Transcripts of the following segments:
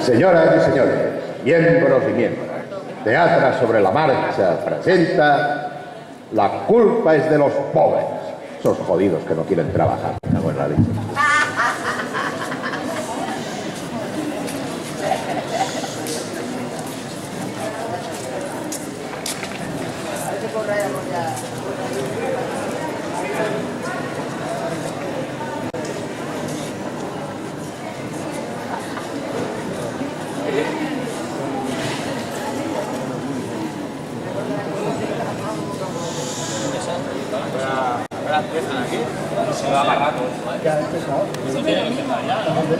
Señoras y señores, miembros y miembros, Teatra sobre la Marcha presenta La culpa es de los pobres. Esos jodidos que no quieren trabajar. Me cago en la leche.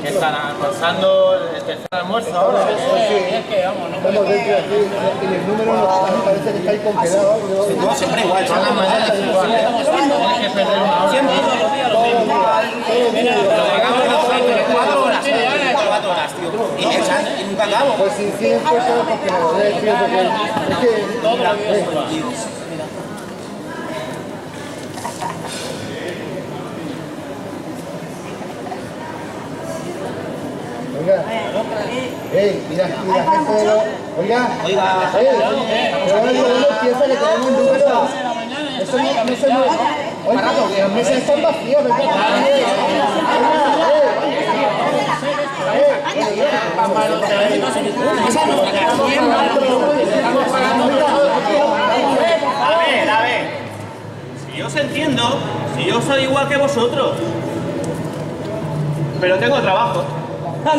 ¿Qué están almorzando el tercer almuerzo ahora? Es que vamos, no podemos ver que aquí en el número parece que está ahí congelado. No, siempre igual, son las mañanas igual. Tienes que perder una hora. Siempre todos los días lo mismo. Pero hagamos nosotros 4 horas. 4 horas, tío. Y nunca acabo. Pues si siguen cosas, porque me lo voy a decir, porque es que... Todos los días. Oiga, mira, y la gente de los... Oiga, pero uno piensa que tenemos un número... Eso no... Oiga, las mesas están vacías, ¿verdad? A ver. Si yo os entiendo, si yo soy igual que vosotros. Pero tengo trabajo. ¿Qué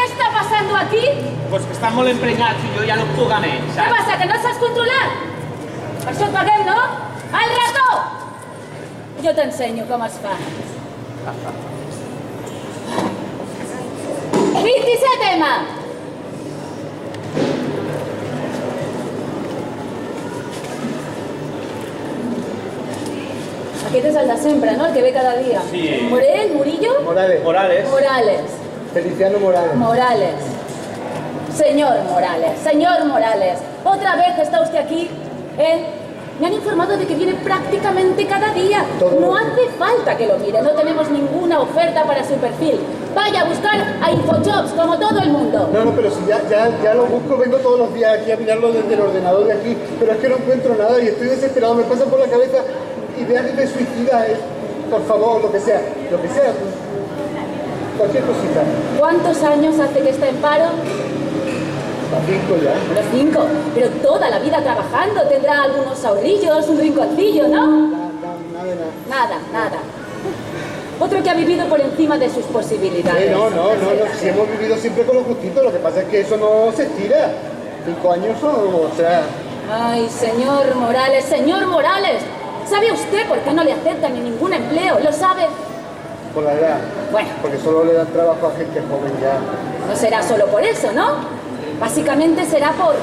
está pasando aquí? Pues que estan molt emprenyats i jo ja no puc anar, Què saps? passa, que no et saps controlar? Per això et paguem, no? Al rató! Jo t'ensenyo com es fa. 27 M! Aquest és el de sempre, no? El que ve cada dia. Sí. Morell, Murillo? Morales. Morales. Feliciano Morales. Morales. Señor Morales, otra vez está usted aquí, ¿eh? Me han informado de que viene prácticamente cada día. No hace falta que lo mire, no tenemos ninguna oferta para su perfil. Vaya a buscar a Infojobs, como todo el mundo. No, pero si ya lo busco, vengo todos los días aquí a mirarlo desde el ordenador de aquí, pero es que no encuentro nada y estoy desesperado, me pasa por la cabeza ideas de suicida, por favor, lo que sea, cualquier cosita. ¿Cuántos años hace que está en paro? A 5 ya. Los 5, pero toda la vida trabajando, tendrá algunos ahorrillos, un rinconcillo, ¿no? Nada. Otro que ha vivido por encima de sus posibilidades. No, si hemos vivido siempre con lo justito, lo que pasa es que eso no se estira. 5 años son, o sea... Ay, señor Morales, ¿sabe usted por qué no le aceptan en ningún empleo? ¿Lo sabe? Por la edad. Bueno. Porque solo le dan trabajo a gente joven ya. No será solo por eso, ¿no? Básicamente será por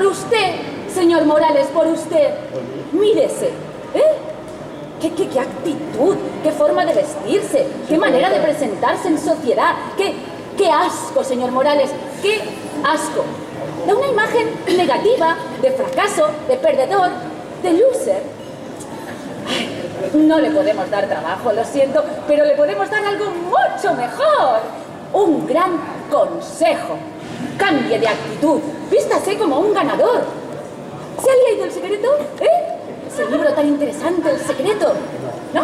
usted, señor Morales, por usted. Mírese, ¿eh? ¿Qué actitud, qué forma de vestirse, qué manera de presentarse en sociedad, qué asco, señor Morales, qué asco. Da una imagen negativa de fracaso, de perdedor, de loser. Ay, no le podemos dar trabajo, lo siento, pero le podemos dar algo mucho mejor. Un gran consejo. Cambie de actitud, vístase como un ganador. ¿Se ha leído El Secreto? Ese libro tan interesante, El Secreto, ¿no?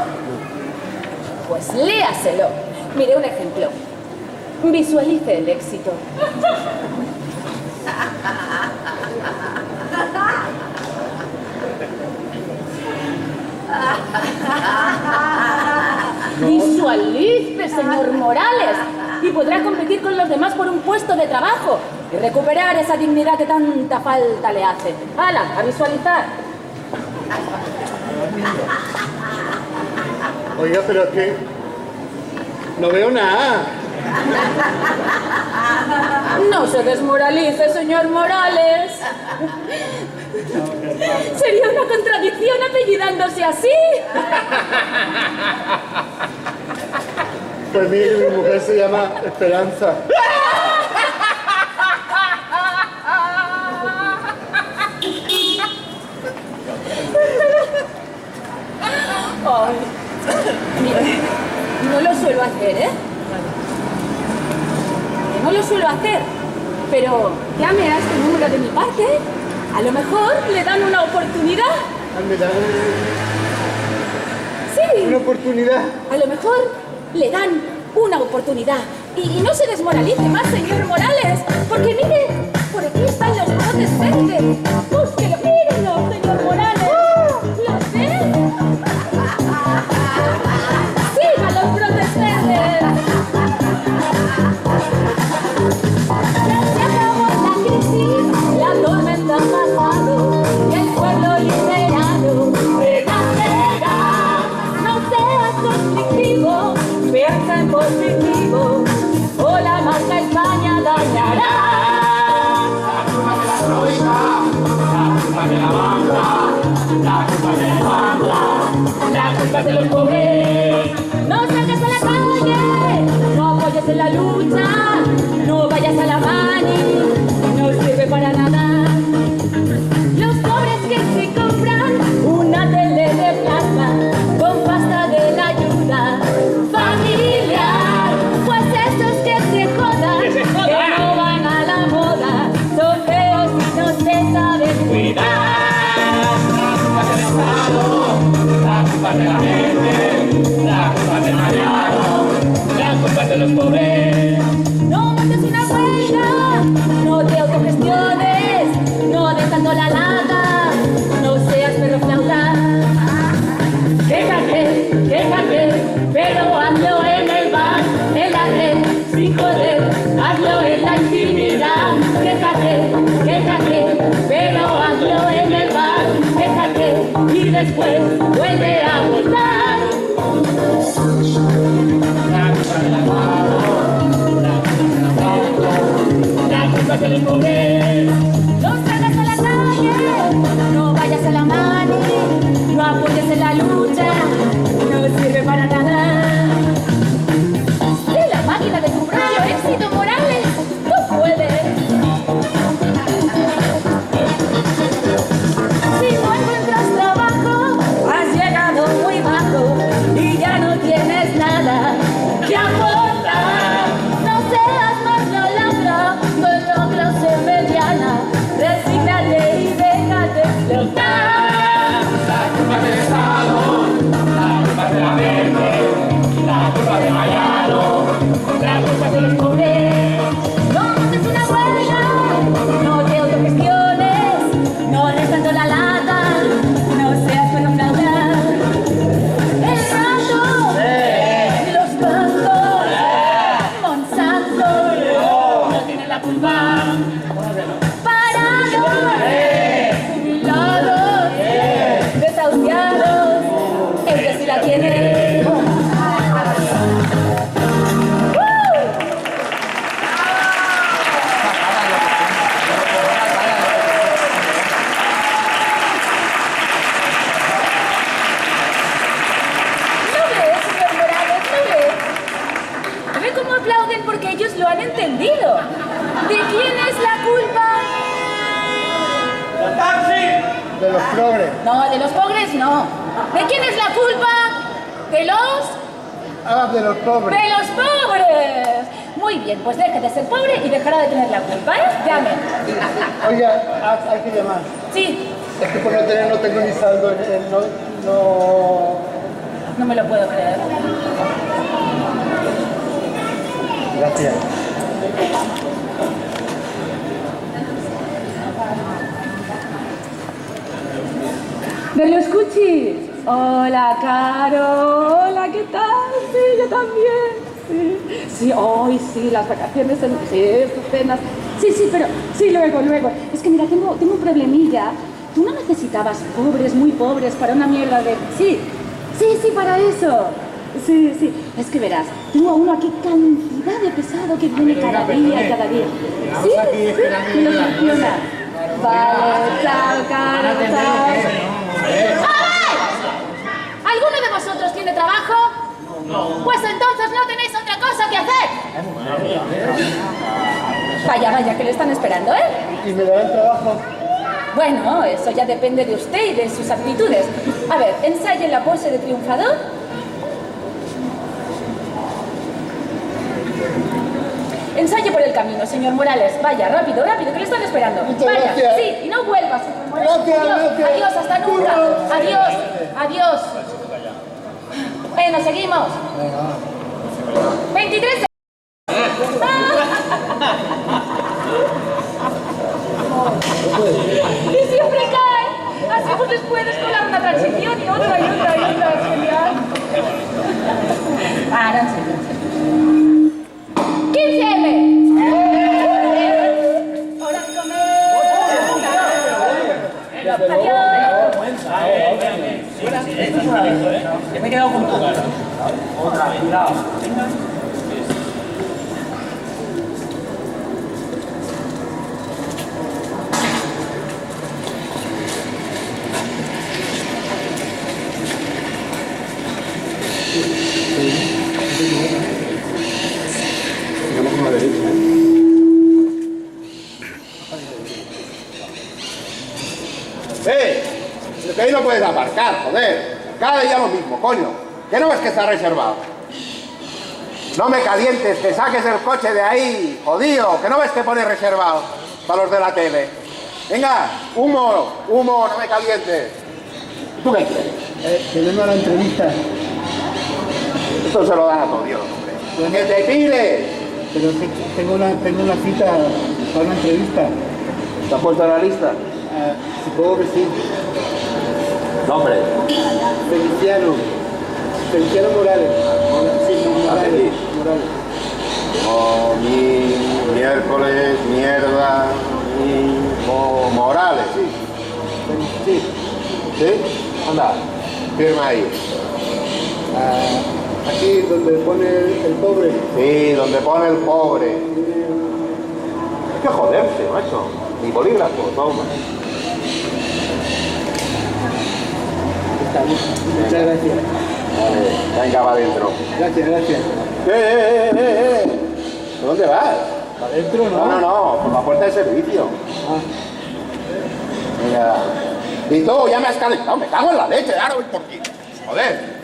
Pues léaselo. Mire un ejemplo. Visualice el éxito. Visualice, señor Morales, y podrá competir con los demás por un puesto de trabajo y recuperar esa dignidad que tanta falta le hace. ¡Hala, a visualizar! Oiga, pero es que no veo nada. No se desmoralice, señor Morales. Sería una contradicción apellidándose así. Pues mire, mi mujer se llama Esperanza. Ay, mire, no lo suelo hacer, ¿eh? No lo suelo hacer, pero llame a este número de mi parte. A lo mejor le dan una oportunidad. ¿Me dan Sí. una oportunidad? A lo mejor le dan una oportunidad. Y no se desmoralice más, señor Morales, porque mire, por aquí están los brotes verdes. Búsquelo, mírenlo, señor Morales. ¿Los ve? ¡Siga los brotes verdes! Ya se acabó la crisis, la tormenta ha pasado y el pueblo liberado. Venga, no seas conflictivo, piensa en positivo, o la marca España dañará. La culpa de la troika, la culpa de la banca, la culpa de la banca, la culpa de los pobres. No salgas a la calle, no apoyes en la lucha, no vayas a la mani, no sirve para nada. Los pobres que se compran una tele de plasma con pasta de la ayuda familiar, pues esos que se jodan, que no van a la moda, son feos y no se saben cuidar. La culpa del Estado, la culpa de la gente, la culpa del Mariano, la culpa de los pobres. No montes una huelga, no te autogestiones, no des tanto la lata, no seas perro flauta. Quéjate, pero hazlo en el bar, en la red, sin joder, hazlo en la intimidad. Quéjate, pero hazlo en el bar, quéjate y después vuelve a votar. La culpa del Estado, la culpa del banco, la culpa de los pobres. No salgas a la calle, no vayas a la mani, no apoyes en la lucha, no sirve para nada. Si la máquina de tu propio éxito, Morales, tú puedes. Si no encuentras trabajo, has llegado muy bajo y ya no tienes nada que aportar. No seas más lolandro, con logros en mediana, resígnate y déjate explotar. La culpa del Estado, la culpa de la gente, la culpa de Mariano, la culpa de los pobres. No montes una huelga, no te autogestiones, no des tanto la lata, no seas perro flauta. El rato, los bancos, Monsanto, No tiene la culpa. parados, jubilados, desahuciados, ellos sí la tienen. ¿No ve, señor Morales? ¿No ve? ¿Ve cómo aplauden porque ellos lo han entendido? ¿De quién es la culpa? De los progres. No, de los pobres no. ¿De quién es la culpa? ¿De los? Ah, de los pobres. ¡De los pobres! Muy bien, pues deje de ser pobre y dejará de tener la culpa, ¿eh? Llame. Oiga, hay que llamar. Sí, Es que por no tener, no tengo ni saldo. no me lo puedo creer. Gracias. ¿Me lo escuchis? Hola, Caro. Hola, ¿qué tal? Sí, yo también. Sí, hoy sí, las vacaciones, sí, estupendas. Sí, pero, sí, luego. Es que mira, tengo un problemilla. ¿Tú no necesitabas pobres, muy pobres, para una mierda de...? Sí, para eso. Sí. Es que verás, tengo uno aquí, cantidad de pesado que viene cada día. Sí, me lo funciona. Vale, chao, Caro, chao. ¡Ay! ¿Alguno de vosotros tiene trabajo? No. Pues entonces no tenéis otra cosa que hacer. Vaya, que le están esperando, ¿eh? ¿Y me darán trabajo? Bueno, eso ya depende de usted y de sus actitudes. A ver, ensaye la pose de triunfador. Ensaye por el camino, señor Morales. Vaya, rápido, rápido, que le están esperando. Muchas Vaya, gracias. sí, y no vuelva, señor Morales. Gracias, Adiós, gracias. adiós, hasta nunca. Adiós, adiós. Bueno, seguimos. 23. Y siempre cae. Así pues les puedes colar una transición y otra y otra y otra. Es genial. Páranse. 15M. Hora de comer. Adiós. Que me he quedado con tu cara. Otra, cuidado. Que ahí no puedes aparcar, joder. Cada día lo mismo, coño. ¿Qué no ves que está reservado? No me calientes, que saques el coche de ahí, jodido. ¿Que no ves que pone reservado para los de la tele? Venga, humo, humo, no me calientes. ¿Tú qué quieres? Que venga a la entrevista. Esto se lo dan a todo Dios, hombre. ¡Que te pides! Pero tengo una cita para una entrevista. ¿Te has puesto en la lista? Supongo que sí. Nombre. Feliciano Morales. Sí, Morales. Oh, miércoles, mierda, Morales, sí. Sí. ¿Sí? Anda, firma ahí. Aquí donde pone el pobre. Sí, donde pone el pobre. Hay que joderse, macho. Ni bolígrafo, toma. Muchas gracias. Vale, venga, va adentro. Gracias. ¿Por dónde vas? ¿Adentro no? No, por la puerta de servicio. Mira. Y tú, ya me has calentado, me cago en la leche, ahora voy por ti. Joder.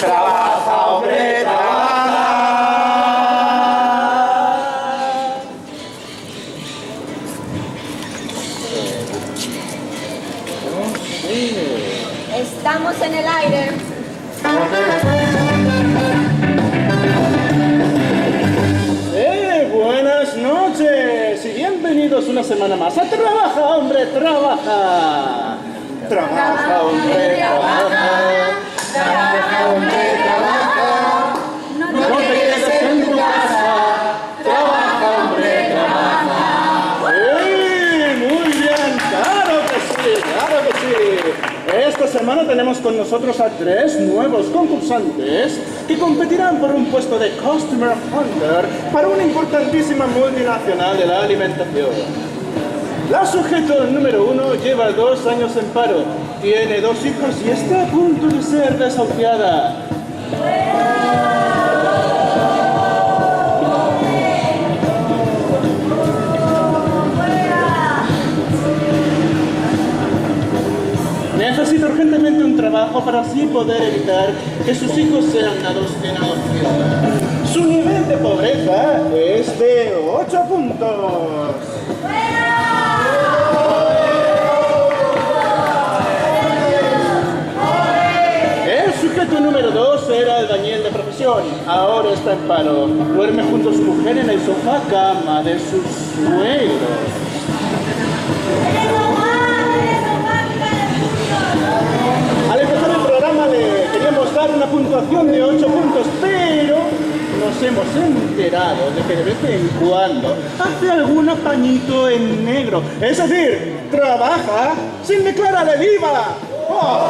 Trabaja, hombre, trabaja. Estamos en el aire. Buenas noches y bienvenidos una semana más a Trabaja, hombre, trabaja. Trabaja, hombre, trabaja. Trabaja, hombre, trabaja. No te quedes en tu casa. Trabaja, hombre, trabaja. ¡Sí! Muy bien, claro que sí, claro que sí. Esta semana tenemos con nosotros a 3 nuevos concursantes que competirán por un puesto de Customer Hunter para una importantísima multinacional de la alimentación. La sujeto número 1 lleva 2 años en paro, tiene 2 hijos y está a punto de ser desahuciada. Necesita urgentemente un trabajo para así poder evitar que sus hijos sean dados en adopción. Su nivel de pobreza es de 8 puntos. El sujeto número 2 era albañil de profesión. Ahora está en paro. Duerme junto a su mujer en el sofá cama de sus suegros. Al empezar el programa le queríamos dar una puntuación de 8 puntos, pero nos hemos enterado de que de vez en cuando hace algún apañito en negro. Es decir, trabaja sin declarar el IVA. ¡Oh!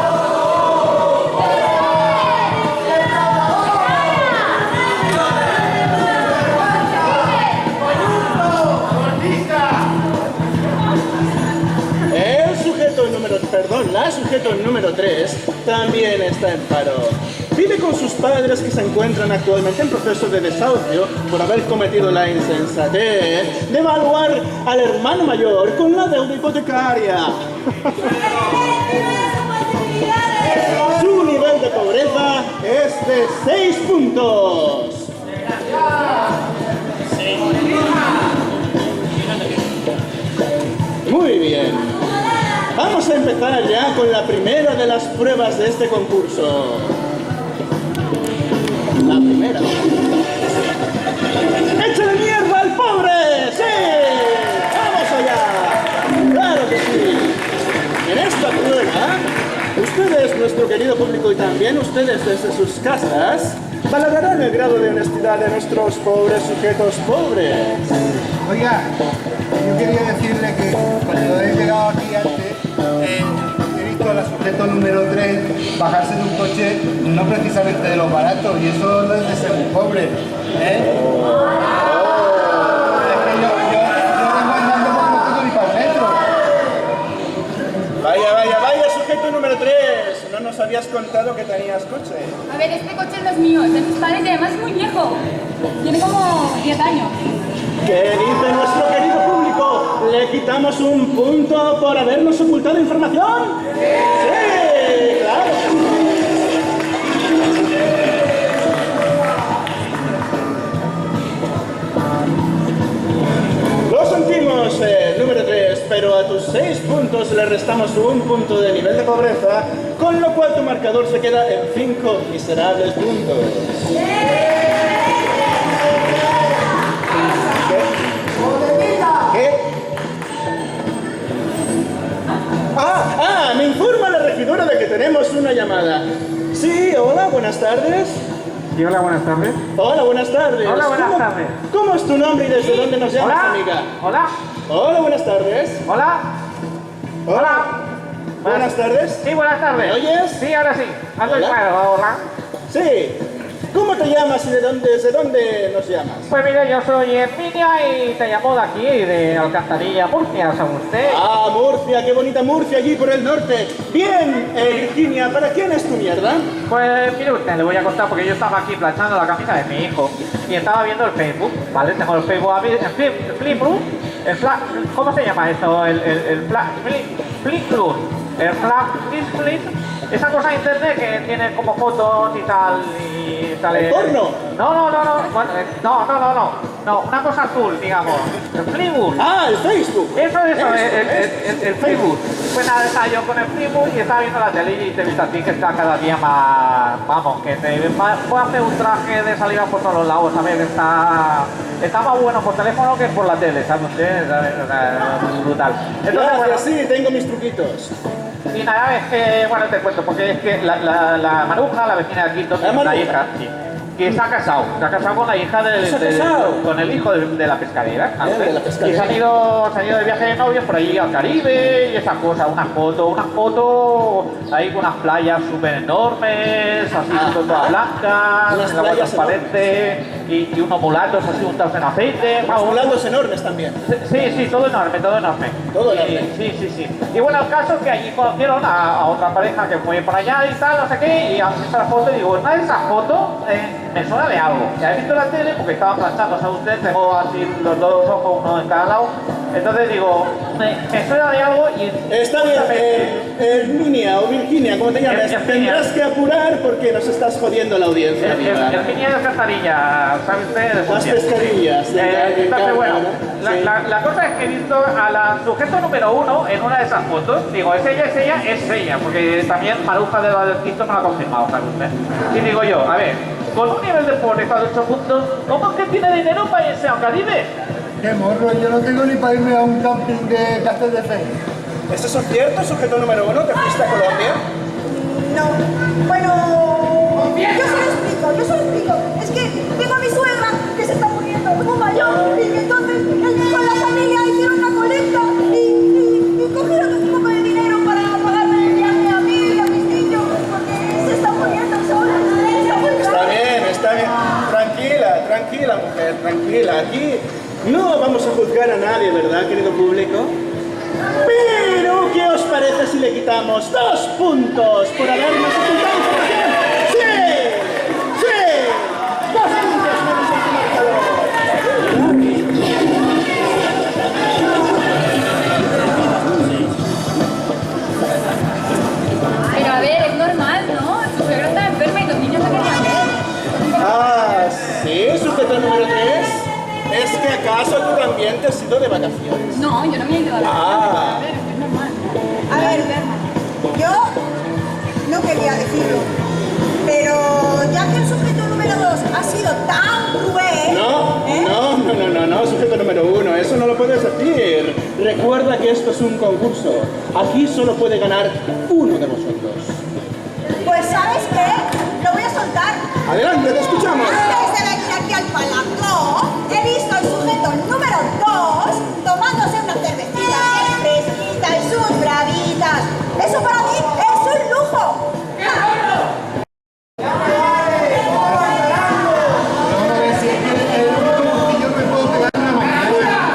El sujeto también está en paro. Vive con sus padres que se encuentran actualmente en proceso de desahucio por haber cometido la insensatez de evaluar al hermano mayor con la deuda hipotecaria. Su nivel de pobreza es de 6 puntos. Muy bien. Vamos a empezar ya con la primera de las pruebas de este concurso. La primera. ¡Échale mierda al pobre! ¡Sí! ¡Vamos allá! ¡Claro que sí! En esta prueba, ustedes, nuestro querido público, y también ustedes desde sus casas, valorarán el grado de honestidad de nuestros pobres sujetos pobres. Oiga, yo quería decirle que cuando he llegado aquí antes, he visto a la sujeto número 3 bajarse de un coche no precisamente de los baratos, y eso no es de ser muy pobre, ¿eh? Es que yo vengo andando porque no tengo ni para el metro. Vaya, sujeto número 3. No nos habías contado que tenías coche. A ver, este coche no es mío, es de mis padres y además es muy viejo. Tiene como 10 años. ¿Qué dice nuestro querido público? ¿Le quitamos un punto por habernos ocultado información? ¡Sí! ¡Claro! Lo sentimos, número 3, pero a tus 6 puntos le restamos un punto de nivel de pobreza, con lo cual tu marcador se queda en 5 miserables puntos. ¿Qué? Me informa la regidora de que tenemos una llamada. Sí, hola, buenas tardes. Sí, hola, buenas tardes. Hola, buenas tardes. Hola, buenas tardes. ¿Cómo es tu nombre y desde dónde nos llamas, Hola. amiga? Hola. Hola, buenas tardes. Hola. Hola. Buenas tardes. Sí, buenas tardes. ¿Me oyes? Sí, ahora sí. Ando Hola. claro, hola. Sí. ¿Cómo te llamas y desde dónde nos llamas? Pues mire, yo soy Emilia y te llamo de aquí, de Alcantarilla, Murcia, ¿sabe usted? Ah, Murcia, qué bonita Murcia allí por el norte. Bien, Virginia, ¿para quién es tu mierda? Pues mire usted, le voy a contar porque yo estaba aquí planchando la camisa de mi hijo y estaba viendo el Facebook, ¿vale? Tengo el Facebook en Flipbook, ¿cómo se llama eso? Flipbook, el Flip, esa cosa de internet que tiene como fotos y tal y sale... ¿El porno? No, bueno, no, una cosa azul, digamos, el Flipbook. Ah, el Facebook. Eso, el Facebook. Pues nada, estaba yo con el Facebook y estaba viendo la tele y te he visto a ti que está cada día más, vamos, que te puede hacer un traje de salida por todos los lados, ¿sabes? Está más bueno por teléfono que por la tele, ¿sabes usted? Brutal. Entonces, Gracias, sí, tengo mis truquitos. y nada, es que, bueno, te cuento, porque es que la Maruja, la vecina de aquí, tiene una hija, sí, que se ha casado con la hija con el hijo de la pescadera. De la pescadera. Y se han ido de viaje de novios por allí al Caribe y esas cosas, unas fotos ahí con unas playas súper enormes, así todas blancas, Unas el agua playas transparente y unos mulatos así untados en aceite. Los volandos enormes también. Sí, todo enorme. Todo enorme. Sí. Y bueno, el caso es que allí conocieron a otra pareja que fue por allá y tal, no sé qué, y han visto la foto y digo, una de esas fotos me suena de algo. Ya he visto la tele porque estaba planchando, ¿sabe usted? Tengo así los dos ojos, uno en cada lado. Entonces digo, me suena de algo y... Está bien, Herminia o Virginia, ¿cómo te llamas? Virginia. Tendrás que apurar porque nos estás jodiendo la audiencia, amiga. Virginia de Alcantarilla, ¿sabe usted? De Las Murcia. pescadillas. Entonces, bueno, Sí. la cosa es que he visto a la sujeto número 1 en una de esas fotos. Digo, ¿es ella? Porque también Maruja de la del Quinto me lo ha confirmado, ¿sabe usted? Y digo yo, a ver, con un nivel de pobreza de 8 puntos, ¿cómo es que tiene dinero para irse a Caribe? ¡Qué morro! Yo no tengo ni para irme a un camping de Castel de Fe. ¿Eso es cierto, sujeto número 1? ¿Te fuiste a Colombia? No, bueno, yo se lo explico. Es que tengo a mi suegra que se está muriendo como mayor y entonces con la familia hicieron una colecta y cogieron un poco de dinero para pagarme el viaje a mí y a mis niños porque se están muriendo solos. Está bien. Tranquila, mujer, tranquila. Aquí no vamos a juzgar a nadie, ¿verdad, querido público? Pero ¿Qué os parece si le quitamos 2 puntos por habernos ocultado información? ¡Sí! ¡Sí! 2 puntos menos en tu marcador. Pero a ver, es normal, ¿no? Su suegra está enferma y los niños no querían ver. Ah, ¿sí? ¿Sujeto número 3? ¿Es que acaso tú también te has ido de vacaciones? No, yo no me he ido a la Ah. A ver, es normal. A ver, yo no quería decirlo, pero ya que el sujeto número 2 ha sido tan cruel... No, sujeto número 1, eso no lo puedes decir. Recuerda que esto es un concurso. Aquí solo puede ganar uno de vosotros. Pues ¿sabes qué? Lo voy a soltar. Adelante, te escuchamos. Antes de venir aquí al palacó, he visto al sujeto número 2 tomándose una cervecita bien fresquita y sus bravitas. Eso para mí es un lujo.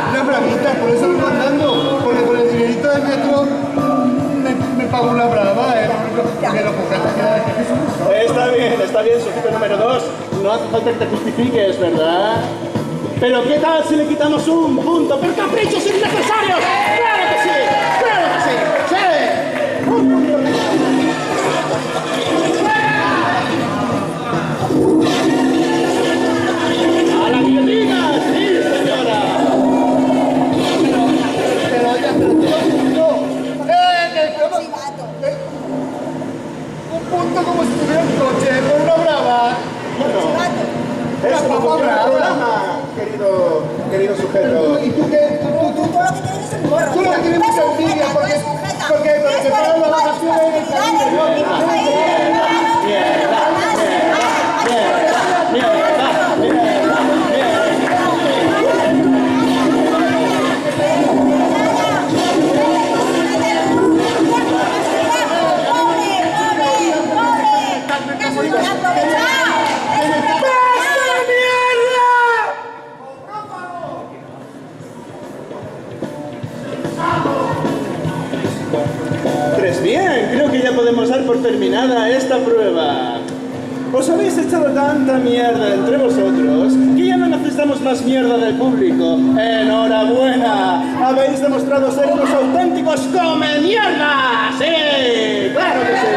Una bravita, por eso vengo andando, porque con el dinerito del metro me pago una brava, me lo compraste cada vez que subo. Está bien, sujeto número 2. No hace falta que te justifiques, ¿verdad? Pero ¿qué tal si le quitamos un punto por caprichos innecesarios? ¡Claro que sí! ¡Claro que sí! ¡Sí! ¡Un punto! ¡A la guillotina! ¡Sí, señora! Pero oiga, pero un punto como si tuviera un coche con una brava. Es como funciona el programa, querido sujeto. ¿Y tú qué? Tú lo que tienes es un gorro. Tú lo que tienes mucha envidia porque te pagan las vacaciones en el camino. Pues bien, creo que ya podemos dar por terminada esta prueba. Os habéis echado tanta mierda entre vosotros que ya no necesitamos más mierda del público. ¡Enhorabuena! Habéis demostrado ser unos auténticos come mierda. ¡Sí! ¡Claro que sí!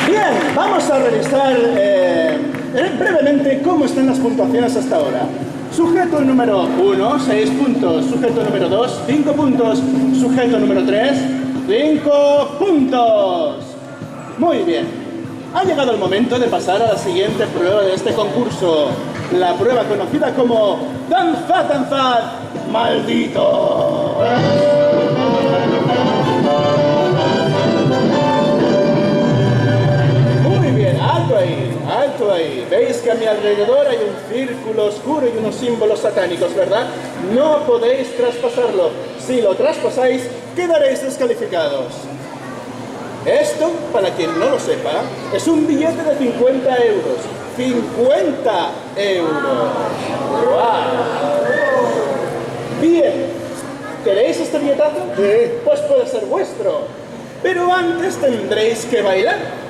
Bien, vamos a revisar brevemente cómo están las puntuaciones hasta ahora. Sujeto número 1, 6 puntos. Sujeto número 2, 5 puntos. Sujeto número 3, 5 puntos. Muy bien. Ha llegado el momento de pasar a la siguiente prueba de este concurso. La prueba conocida como Danzad Maldito. Muy bien, alto ahí. Alto ahí. Veis que a mi alrededor hay un círculo oscuro y unos símbolos satánicos, ¿verdad? No podéis traspasarlo. Si lo traspasáis, quedaréis descalificados. Esto, para quien no lo sepa, es un billete de 50 euros. 50 euros. ¡Wow! Bien. ¿Queréis este billetazo? Sí. Pues puede ser vuestro. Pero antes tendréis que bailar.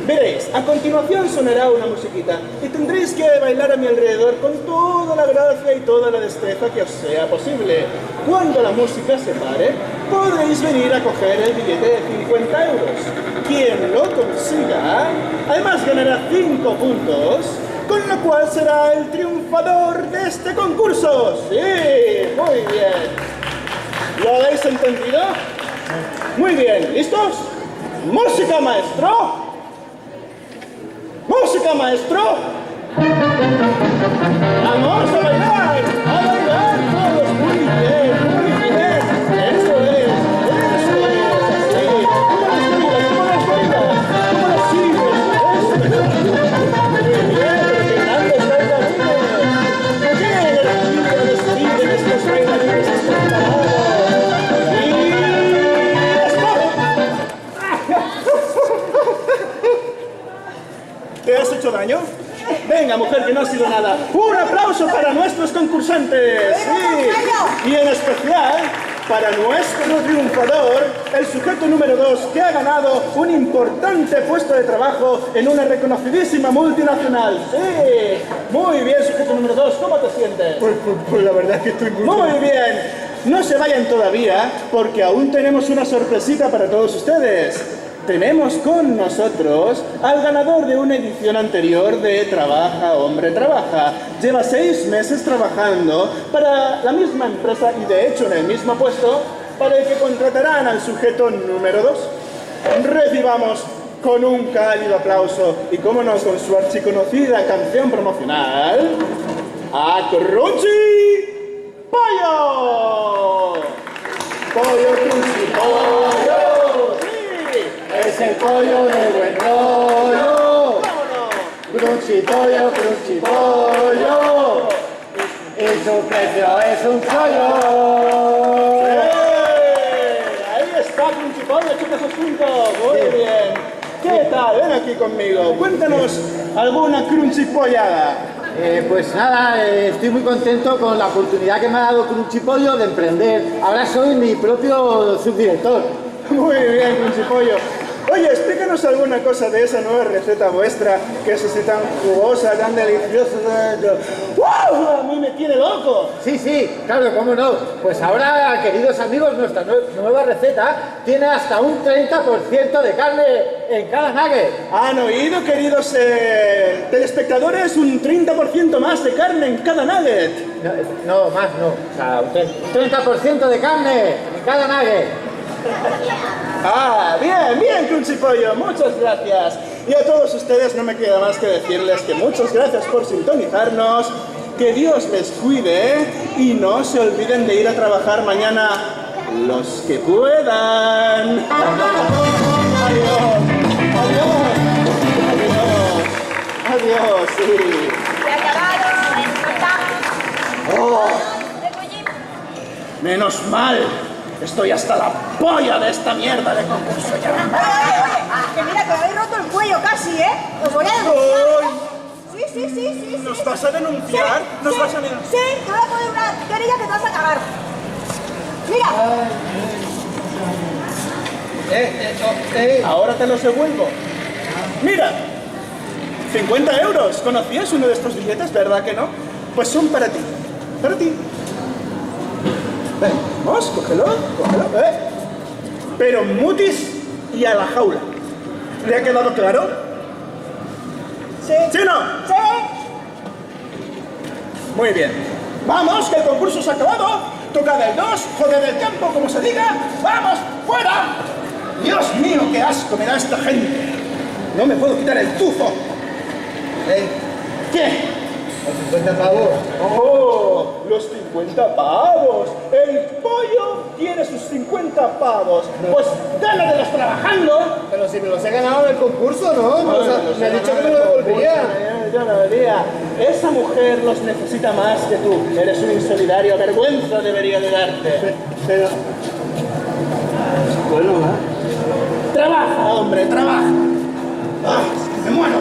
Veréis, a continuación sonará una musiquita y tendréis que bailar a mi alrededor con toda la gracia y toda la destreza que os sea posible. Cuando la música se pare, podréis venir a coger el billete de 50 euros. Quien lo consiga, además ganará 5 puntos, con lo cual será el triunfador de este concurso. ¡Sí! Muy bien. ¿Lo habéis entendido? Muy bien. ¿Listos? ¡Música, maestro! ¡Música, maestro! ¡Vamos a bailar! ¡A bailar todos! ¡Muy bien! ¡Muy bien! ¡Eso es! ¡Eso es! ¡Así! ¡Como las vidas! ¡Como las vidas! ¡Como las sigues! ¡Eso es! ¡Muy bien! ¡Pero qué grandes bailarines! ¡Qué energía describen estos bailarines espectaculares! ¿Te has hecho daño? Venga, mujer, que no ha sido nada. ¡Un aplauso! aplauso para nuestros concursantes. Sí. Y en especial para nuestro triunfador, el sujeto número 2, que ha ganado un importante puesto de trabajo en una reconocidísima multinacional. Sí. Muy bien, sujeto número 2, ¿cómo te sientes? Pues la verdad es que estoy muy bien. No se vayan todavía, porque aún tenemos una sorpresita para todos ustedes. Tenemos con nosotros al ganador de una edición anterior de Trabaja, Hombre, Trabaja. Lleva 6 meses trabajando para la misma empresa y de hecho en el mismo puesto para el que contratarán al sujeto número 2. Recibamos con un cálido aplauso y, cómo no, con su archiconocida canción promocional, a Crunchy Pollo. Pollo Crunchy Pollo. Es el pollo de buen rollo. Crunchy pollo, crunchy pollo. Y su precio es un chollo. Ahí está Crunchy Pollo, chicos, sus puntos. Muy bien. ¿Qué tal? Ven aquí conmigo. Cuéntanos alguna Crunchy Pollada. Pues nada, estoy muy contento con la oportunidad que me ha dado Crunchy Pollo de emprender. Ahora soy mi propio subdirector. Muy bien, Crunchy Pollo. Oye, explícanos alguna cosa de esa nueva receta vuestra, que es así tan jugosa, tan deliciosa. ¡Wow! A mí me tiene loco. Sí, claro, cómo no. Pues ahora, queridos amigos, nuestra nueva receta tiene hasta un 30% de carne en cada nugget. ¿Han oído, queridos telespectadores? Un 30% más de carne en cada nugget. No, más no. O sea, un 30% de carne en cada nugget. Ah, bien, Crunchy Pollo, muchas gracias. Y a todos ustedes no me queda más que decirles que muchas gracias por sintonizarnos, que Dios les cuide y no se olviden de ir a trabajar mañana los que puedan. Adiós, sí. Se ha acabado, Oh, menos mal. Estoy hasta la polla de esta mierda de concurso ya. Oye, que mira, que me habéis roto el cuello casi, ¿eh? Os voy a denunciar. Sí. ¿Nos vas a denunciar? ¿Nos vas a denunciar? Sí, te voy a poner una querella que te vas a cagar. Mira. Ahora te los devuelvo. Mira, 50 euros. ¿Conocías uno de estos billetes, verdad que no? Pues son para ti. Para ti. Ven, vamos, cógelo. Pero mutis y a la jaula. ¿Le ha quedado claro? Sí. ¿Sí o no? Sí. Muy bien. Vamos, que el concurso se ha acabado. Toca del 2, joder del campo, como se diga. ¡Vamos, fuera! Dios mío, qué asco me da esta gente. No me puedo quitar el tufo. ¿Qué? ¿Los 50 pavos? ¡Oh! ¡Los 50 pavos! ¡El pollo quiere sus 50 pavos! Pues gánatelos trabajando. Pero si me los he ganado en el concurso, ¿no? Me ha dicho que me lo devolvía. Yo no debería. Esa mujer los necesita más que tú. Eres un insolidario. Vergüenza debería de darte. Pero... Bueno, Trabaja, hombre, trabaja. Ah, me muero.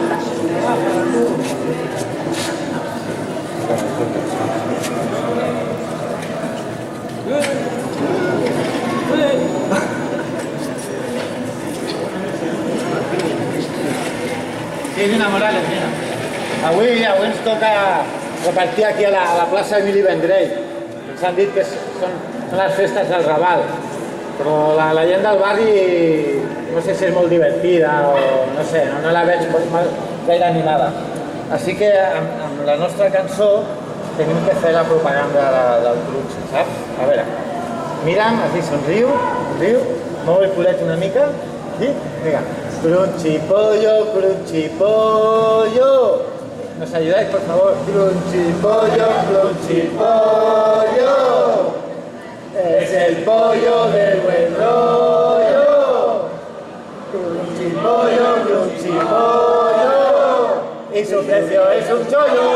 Sí, Nina Morales, mira. Avui ens toca repartir aquí a la plaça Emili Vendrell. Ens han dit que són les festes del Raval, però la gent del barri no sé si és molt divertida o no sé, no la veig gaire animada. Així que amb la nostra cançó tenim que fer la propaganda del Crunchy, saps? A veure, mira'm, així somriu, mou el culet una mica, i vinga. Crunchy pollo, crunchy pollo. ¿Nos ayudáis, por favor? Crunchy pollo, crunchy pollo. Es el pollo del buen rollo. Crunchy pollo, crunchy pollo. Y su precio es un chollo.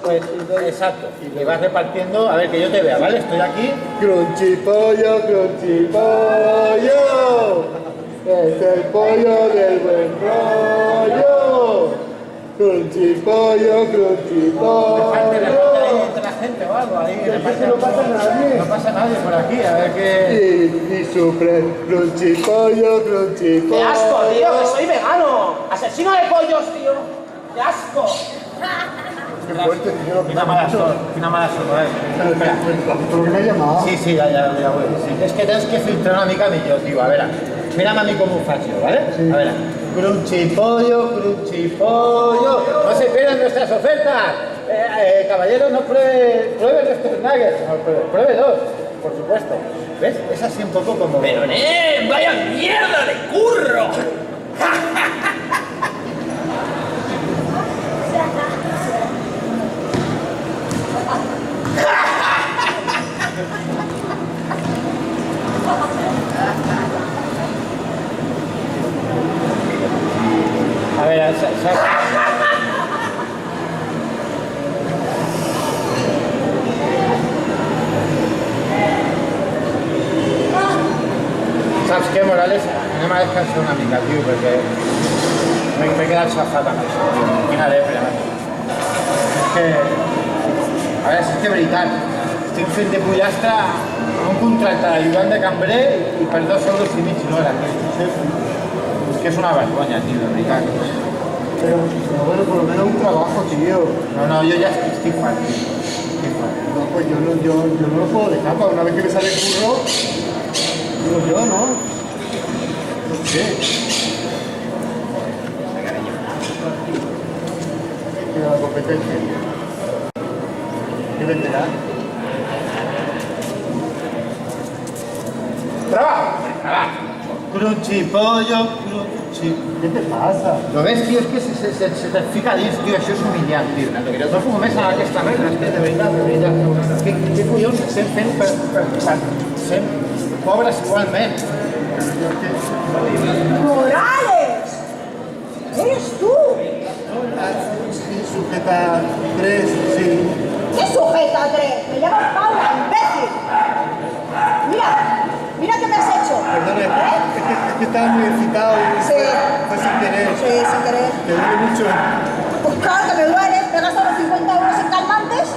Pues, exacto. Y vas repartiendo, a ver que yo te vea, ¿vale? Estoy aquí. Crunchy pollo, crunchy pollo. Es el pollo del buen rollo. Crunchypollo, crunchypollo. Reparte ahí entre la gente o algo ahí. Que no pasa nadie. No pasa nadie por aquí, a ver qué... Y sufre. Crunchypollo, crunchypollo. ¡Qué asco, tío! ¡Que soy vegano! ¡Asesino de pollos, tío! ¡Qué asco! Qué fuerte, tío. Una mala sorda, ¿Por qué me has llamado? Sí, ya voy. Sí. Es que tens que filtrar una mica millor, tio. A veure, mira'm a mi com ho faig jo, ¿vale? Sí. A veure. Crunchypollo, crunchypollo. No se pierdan nuestras ofertas. Caballero, no pruebe nuestros nuggets. No, pruebe dos, por supuesto. ¿Ves? Es así un poco como... ¡Pero, vaya mierda de curro! A ver, saps què, Morales? Anem a descansar una mica, tio, perquè m'he quedat xafat amb això, tio. Quina depre, És que... A veure, és que de veritat, estic fent de pollastre amb un contracte d'ajudant de cambrer i per 2,5 euros l'hora. És que és una vergonya, tio, de veritat. Pero bueno, por lo menos un trabajo, tío. No, yo ya estoy fat. No, pues yo no lo puedo dejar para una vez que me sale el curro. Digo yo, ¿no? No sé. Mira la competencia. ¿Qué venderá? ¡Trabajo! Crunchypollo, crunchy... ¿Qué te pasa? Lo ves, tio? És que se te fica dins, tio, això és humillant, tio. No puc més anar a aquesta regla, és que de veritat. Què collons estem fent per ser pobres igualment? ¡Morales! ¡Eres tú! Sujeta 3, sí. ¿Qué sujeta, Andrés? Me llamas Paula, imbécil. Mira qué me has hecho. Perdona, es que estaba muy excitado y Sí. fue sin querer. Sí, sin querer. Te duele mucho. Pues claro que me duele. ¿Te he gastado los 50 euros en calmantes?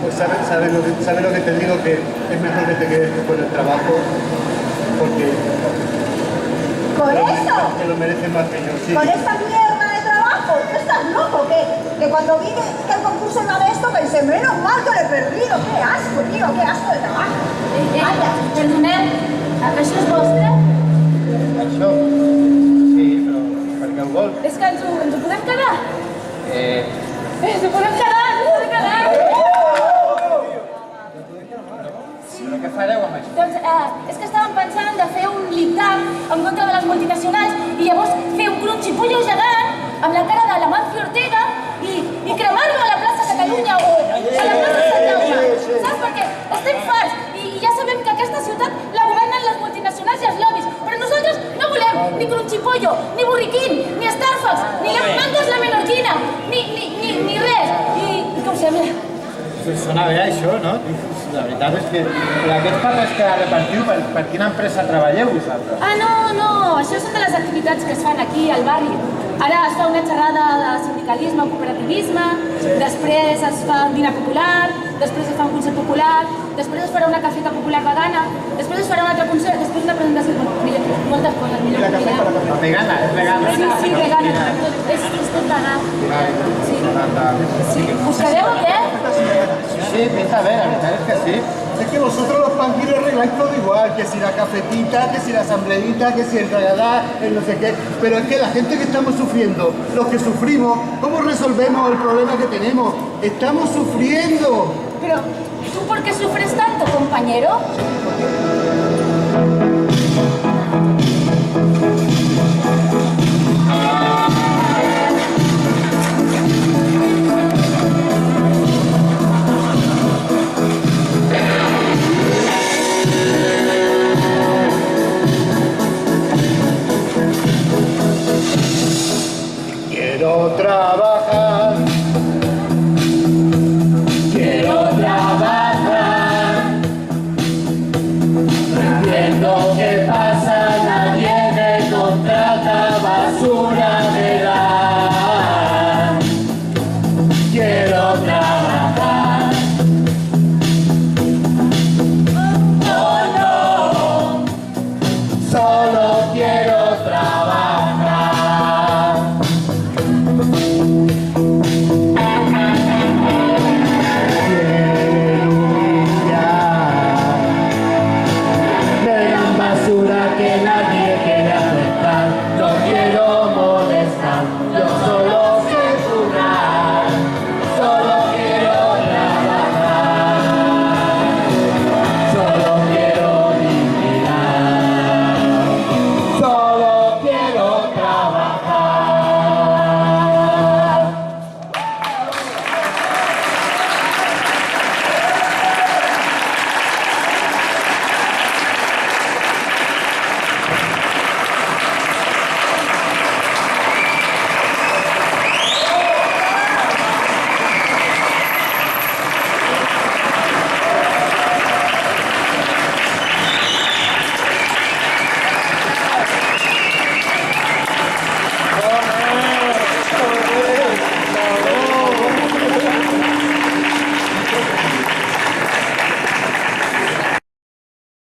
Pues sabes lo que te digo, que es mejor que te quedes con el trabajo, porque ¿Con eso? te lo mereces más que yo. Sí. ¿Con esta mierda de trabajo? ¿Tú estás loco? Que cuando vi que el concurso iba de esto pensé, menos mal que lo he perdido. ¡Qué asco, tío! ¡Qué asco de trabajo! Vaya. Perdoneu, això és vostre? Això? Sí, però per què ho vol? És que ens ho podem quedar? Ens ho podem quedar! Però què fareu amb això? Doncs és que estàvem pensant de fer un lip-tap en contra de les multinacionals i llavors fer un crunchypollo gegant amb la cara de l'Amancio Ortega i cremar-lo a la plaça Catalunya o a la plaça Sant Jaume. Saps? Perquè estem farts i ja sabem que aquesta ciutat la governen les multinacionals i els lobbies, però nosaltres no volem ni crunchypollo, ni burriquín, ni Starbucks, ni la mangas la menorquina, ni res. I què us sembla? Sona bé això, no? La veritat és que aquests papers que repartiu, per quina empresa treballeu vosaltres? Ah, no, això són de les activitats que es fan aquí al barri. Ara es fa una xerrada de sindicalisme o cooperativisme, després es fa un dinar popular, després es fa un concert popular, després es farà una cafeta popular vegana, després es farà un altre concert, després una presentació, moltes coses, millor que La vegana, és vegana. Sí, vegana, és tot vegà. Sí. Us quedeu o què? Sí, pinta bé, la veritat és que sí. Es que vosotros los panqueros arregláis todo igual, que si la cafetita, que si la asambleíta, que si el regalar, el no sé qué. Pero es que la gente que estamos sufriendo, los que sufrimos, ¿cómo resolvemos el problema que tenemos? ¡Estamos sufriendo! Pero, ¿tú por qué sufres tanto, compañero?